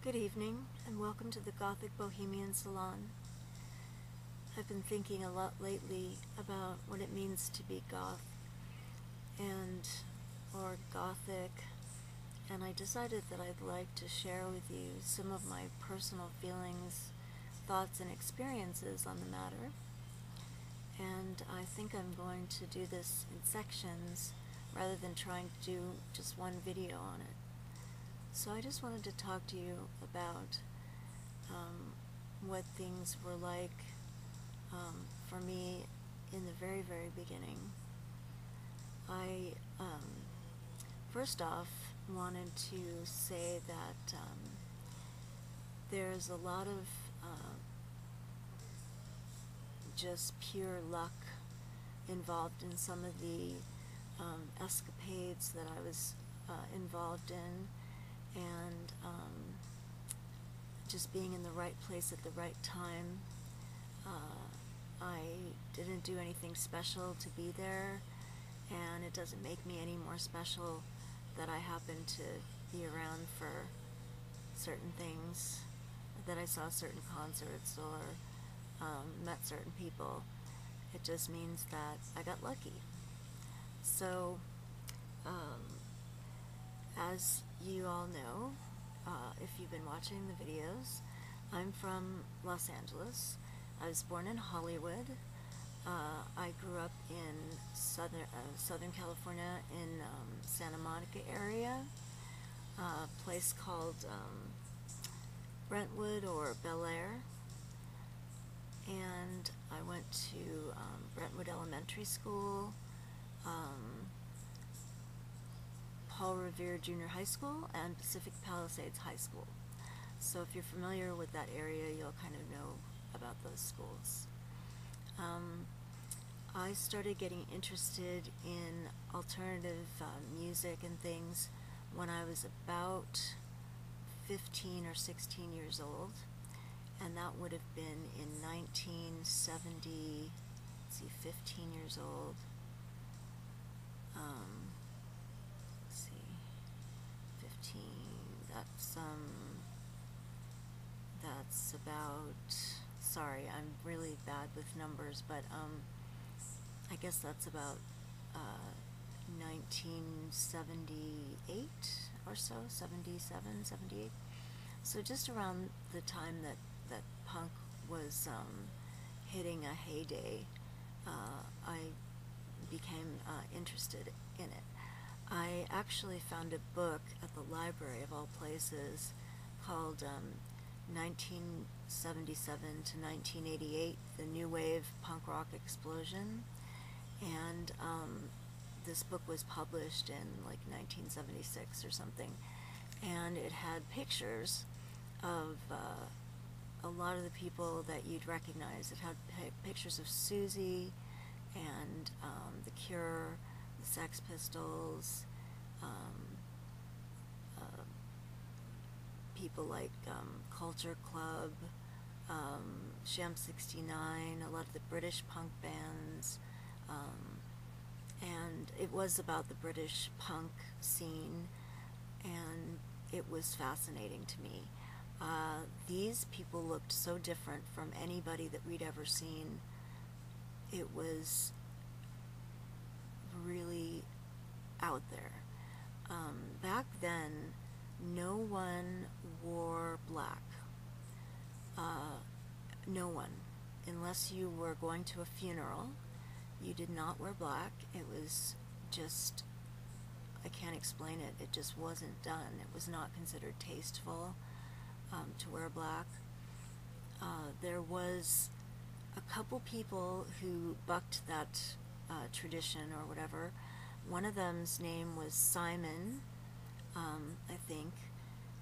Good evening, and welcome to the Gothic Bohemian Salon. I've been thinking a lot lately about what it means to be goth or gothic, and I decided that I'd like to share with you some of my personal feelings, thoughts, and experiences on the matter. And I think I'm going to do this in sections rather than trying to do just one video on it. So I just wanted to talk to you about what things were like for me in the very, very beginning. I first off wanted to say that there's a lot of just pure luck involved in some of the escapades that I was involved in, and just being in the right place at the right time. I didn't do anything special to be there, and it doesn't make me any more special that I happened to be around for certain things, that I saw certain concerts or met certain people. It just means that I got lucky. So as you all know, if you've been watching the videos, I'm from Los Angeles. I was born in Hollywood. I grew up in Southern California in Santa Monica area, a place called Brentwood or Bel Air. And I went to Brentwood Elementary School, Paul Revere Junior High School, and Pacific Palisades High School. So if you're familiar with that area, you'll kind of know about those schools. I started getting interested in alternative music and things when I was about 15 or 16 years old, and that would have been in 1970, 15 years old. 15, that's about, sorry, I'm really bad with numbers, but I guess that's about 1978 or so, 77, 78. So just around the time that punk was hitting a heyday, I became interested in it. I actually found a book at the library of all places called 1977 to 1988, The New Wave Punk Rock Explosion, and this book was published in like 1976 or something, and it had pictures of a lot of the people that you'd recognize. It had pictures of Susie and The Cure, the Sex Pistols, people like Culture Club, Sham 69, a lot of the British punk bands, and it was about the British punk scene, and it was fascinating to me. These people looked so different from anybody that we'd ever seen. It was really out there. Back then, no one wore black. No one. Unless you were going to a funeral, you did not wear black. It was just, I can't explain it. It just wasn't done. It was not considered tasteful to wear black. There was a couple people who bucked that tradition or whatever. One of them's name was Simon, I think.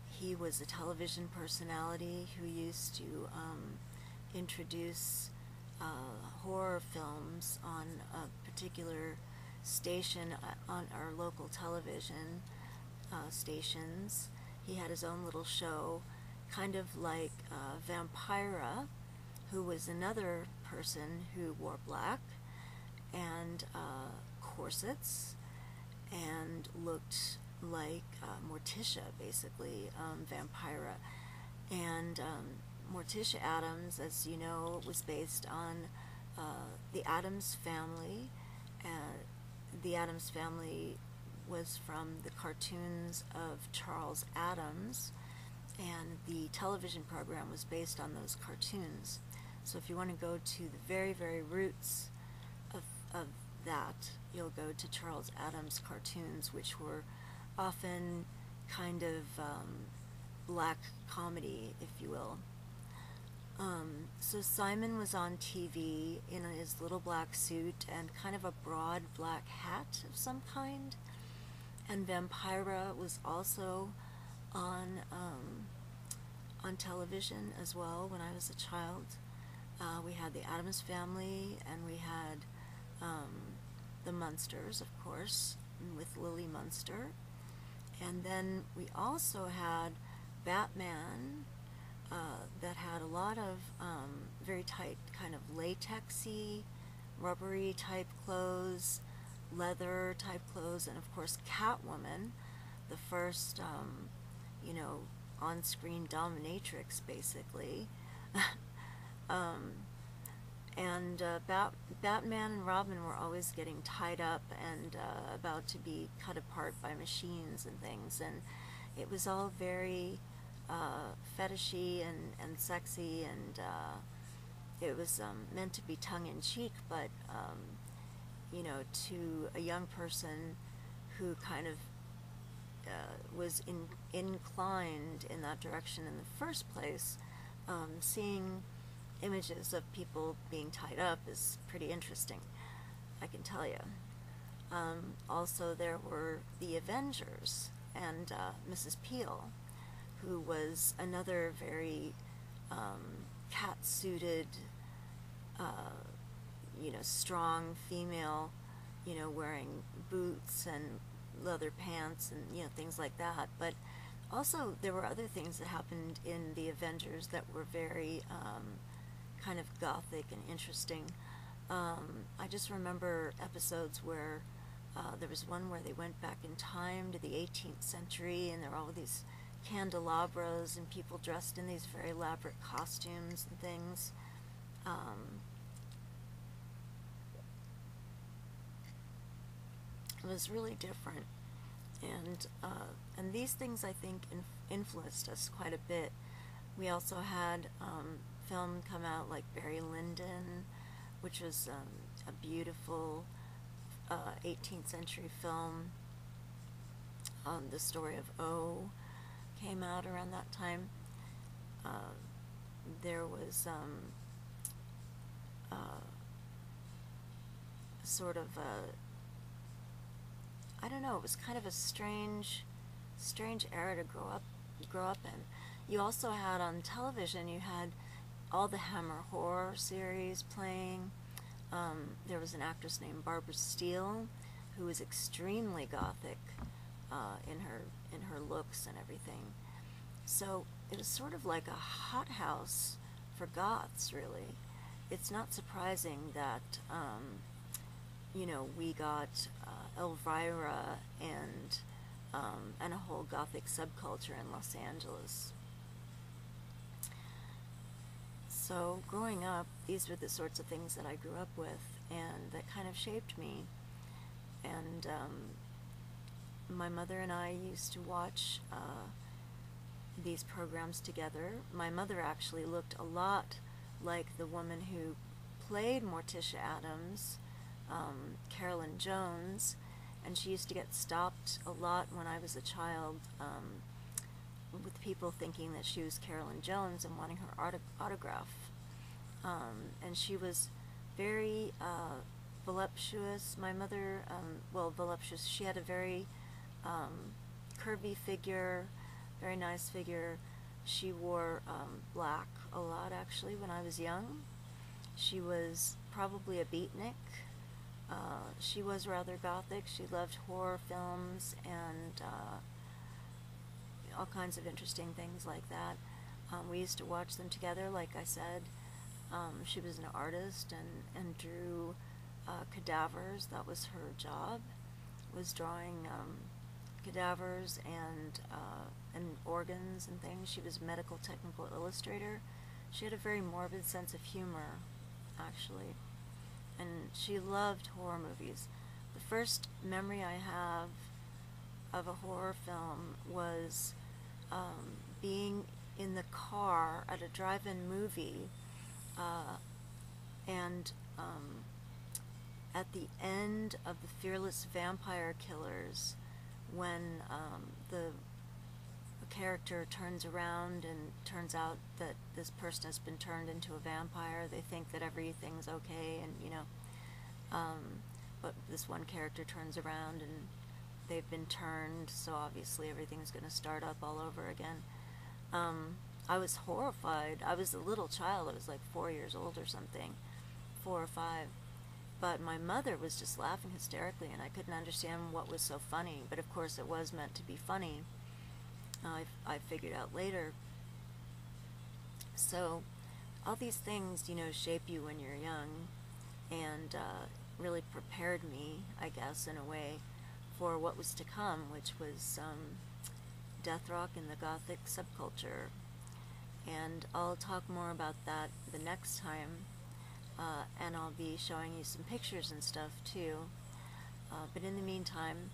He was a television personality who used to introduce horror films on a particular station on our local television stations. He had his own little show, kind of like Vampira, who was another person who wore black and corsets and looked like Morticia, basically, Vampira. And Morticia Addams, as you know, was based on the Addams family. The Addams family was from the cartoons of Charles Addams, and the television program was based on those cartoons. So if you want to go to the very, very roots of that, you'll go to Charles Addams' cartoons, which were often kind of black comedy, if you will. So Simon was on TV in his little black suit and kind of a broad black hat of some kind. And Vampira was also on television as well when I was a child. We had the Addams Family, and we had the Munsters, of course, with Lily Munster. And then we also had Batman, that had a lot of very tight kind of latexy, rubbery type clothes, leather type clothes, and of course Catwoman, the first, on-screen dominatrix, basically. Batman and Robin were always getting tied up and about to be cut apart by machines and things, and it was all very fetishy and sexy, and it was meant to be tongue-in-cheek, but to a young person who kind of was inclined in that direction in the first place, seeing images of people being tied up is pretty interesting, I can tell you. Also, there were the Avengers and Mrs. Peel, who was another very cat-suited, strong female, wearing boots and leather pants and, things like that. But also there were other things that happened in the Avengers that were very kind of gothic and interesting. I just remember episodes where there was one where they went back in time to the 18th century, and there were all these candelabras and people dressed in these very elaborate costumes and things. It was really different, and these things, I think, influenced us quite a bit. We also had film come out like Barry Lyndon, which was a beautiful 18th century film. The story of O came out around that time. There was sort of I don't know, it was kind of a strange era to grow up in. You also had on television, you had all the Hammer horror series playing. There was an actress named Barbara Steele who was extremely gothic in her looks and everything. So it was sort of like a hothouse for goths, really. It's not surprising that we got Elvira and a whole gothic subculture in Los Angeles. So growing up, these were the sorts of things that I grew up with and that kind of shaped me. And my mother and I used to watch these programs together. My mother actually looked a lot like the woman who played Morticia Addams, Carolyn Jones, and she used to get stopped a lot when I was a child with people thinking that she was Carolyn Jones and wanting her autograph. And she was very voluptuous. My mother, voluptuous. She had a very curvy figure, very nice figure. She wore black a lot, actually, when I was young. She was probably a beatnik. She was rather gothic. She loved horror films and all kinds of interesting things like that. We used to watch them together, like I said. She was an artist and drew cadavers. That was her job, was drawing cadavers and organs and things. She was a medical technical illustrator. She had a very morbid sense of humor, actually, and she loved horror movies. The first memory I have of a horror film was being in the car at a drive-in movie, and at the end of The Fearless Vampire Killers, when the character turns around and turns out that this person has been turned into a vampire. They think that everything's okay, and but this one character turns around and they've been turned, so obviously everything's going to start up all over again. I was horrified. I was a little child. I was like 4 years old or something, 4 or 5. But my mother was just laughing hysterically, and I couldn't understand what was so funny. But of course it was meant to be funny. I figured out later. So all these things, shape you when you're young, and really prepared me, I guess, in a way, for what was to come, which was death rock and the Gothic subculture. And I'll talk more about that the next time, and I'll be showing you some pictures and stuff too. But in the meantime,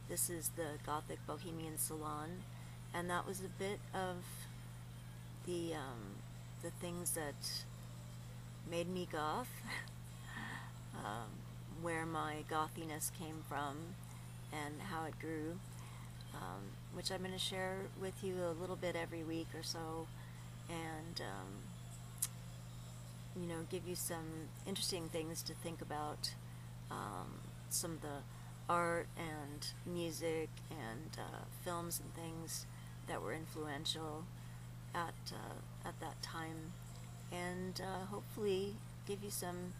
this is the Gothic Bohemian Salon, and that was a bit of the things that made me goth, where my gothiness came from and how it grew, which I'm going to share with you a little bit every week or so, and give you some interesting things to think about, some of the art and music and films and things that were influential at that time, and hopefully give you some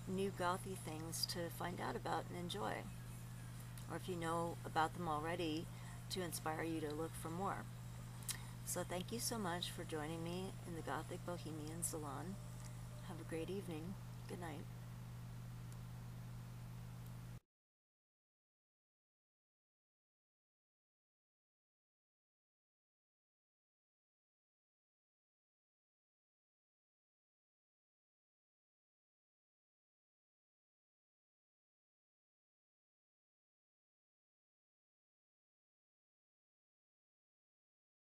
new gothy things to find out about and enjoy, or if you know about them already, to inspire you to look for more. So thank you so much for joining me in the Gothic Bohemian Salon. Have a great evening. Good night.